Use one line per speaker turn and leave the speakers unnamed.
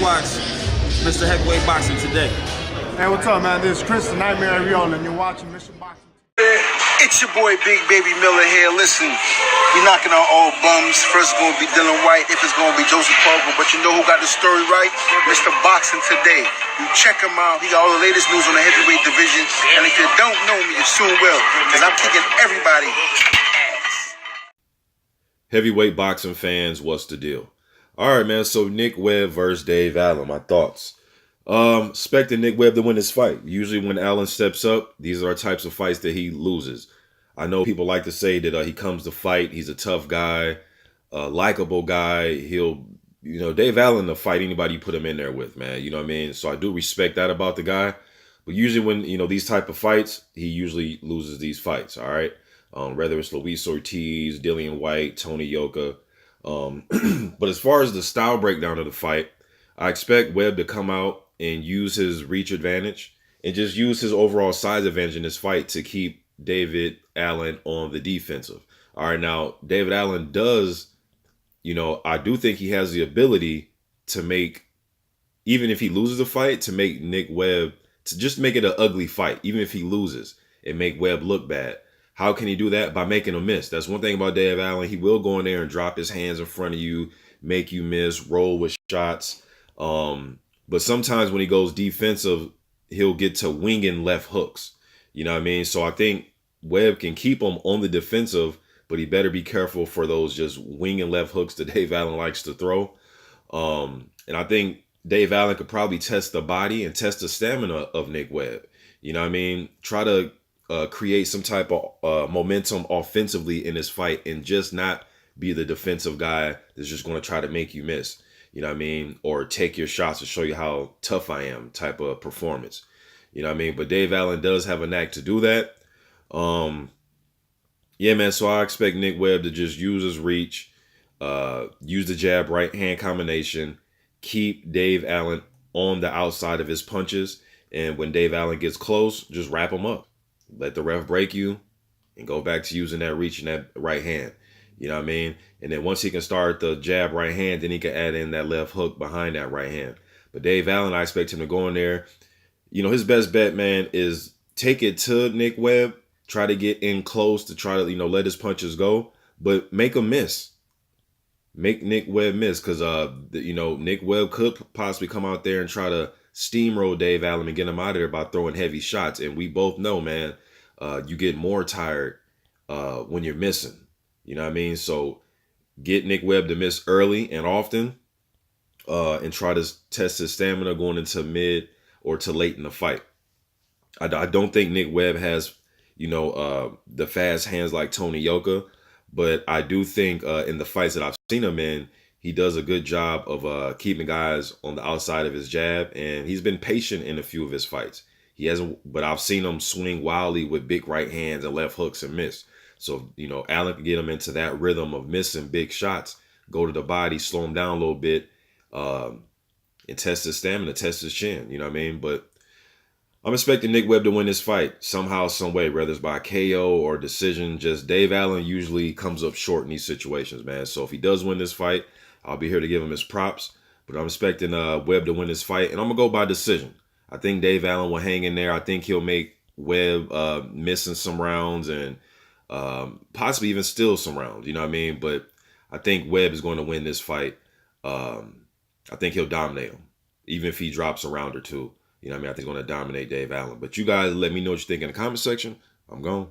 watch Mr. Heavyweight Boxing today.
Hey, what's up, man? This is Chris, the Nightmare Ariola, and you're watching Mission Boxing.
It's your boy Big Baby Miller here. Listen, we knocking on all bums. First it's gonna be Dylan White, if it's gonna be Joseph Parker, but you know who got the story right? Mr. Boxing Today. You check him out. He got all the latest news on the heavyweight division. And if you don't know me, you soon will, because I'm kicking everybody ass.
Heavyweight boxing fans, what's the deal? All right, man. So Nick Webb versus Dave Allen. My thoughts. Expecting Nick Webb to win this fight. Usually when Allen steps up, these are types of fights that he loses. I know people like to say that he comes to fight. He's a tough guy, a likable guy. Dave Allen to fight anybody you put him in there with, man. You know what I mean? So I do respect that about the guy. But usually when, these type of fights, he usually loses these fights, all right? Whether it's Luis Ortiz, Dillian White, Tony Yoka. But as far as the style breakdown of the fight, I expect Webb to come out and use his reach advantage and just use his overall size advantage in this fight to keep David Allen on the defensive. All right, now, David Allen does, I do think he has the ability to make, even if he loses the fight, to make Nick Webb, to just make it an ugly fight, even if he loses, and make Webb look bad. How can he do that? By making him miss. That's one thing about Dave Allen. He will go in there and drop his hands in front of you, make you miss, roll with shots. But sometimes when he goes defensive, he'll get to winging left hooks. You know what I mean? So I think Webb can keep him on the defensive, but he better be careful for those just winging left hooks that Dave Allen likes to throw. And I think Dave Allen could probably test the body and test the stamina of Nick Webb. You know what I mean? Try to create some type of momentum offensively in this fight and just not be the defensive guy that's just going to try to make you miss. You know what I mean? Or take your shots to show you how tough I am type of performance. You know what I mean? But Dave Allen does have a knack to do that. Yeah, man. So I expect Nick Webb to just use his reach, use the jab right hand combination, keep Dave Allen on the outside of his punches. And when Dave Allen gets close, just wrap him up. Let the ref break you and go back to using that reach and that right hand. You know what I mean? And then once he can start the jab right hand, then he can add in that left hook behind that right hand. But Dave Allen, I expect him to go in there. His best bet, man, is take it to Nick Webb, try to get in close to try to, let his punches go, but make him miss. Make Nick Webb miss because, Nick Webb could possibly come out there and try to steamroll Dave Allen and get him out of there by throwing heavy shots. And we both know, man, you get more tired when you're missing. You know what I mean? So get Nick Webb to miss early and often and try to test his stamina going into mid or to late in the fight. I don't think Nick Webb has, the fast hands like Tony Yoka, but I do think in the fights that I've seen him in, he does a good job of keeping guys on the outside of his jab, and he's been patient in a few of his fights. He hasn't, but I've seen him swing wildly with big right hands and left hooks and miss. So, Allen can get him into that rhythm of missing big shots, go to the body, slow him down a little bit, and test his stamina, test his chin. You know what I mean? But I'm expecting Nick Webb to win this fight somehow, some way, whether it's by KO or decision. Just Dave Allen usually comes up short in these situations, man. So if he does win this fight, I'll be here to give him his props. But I'm expecting Webb to win this fight, and I'm going to go by decision. I think Dave Allen will hang in there. I think he'll make Webb missing some rounds and possibly even steal some rounds, you know what I mean? But I think Webb is going to win this fight. I think he'll dominate him, even if he drops a round or two. You know what I mean? I think he's going to dominate Dave Allen. But you guys let me know what you think in the comment section. I'm gone.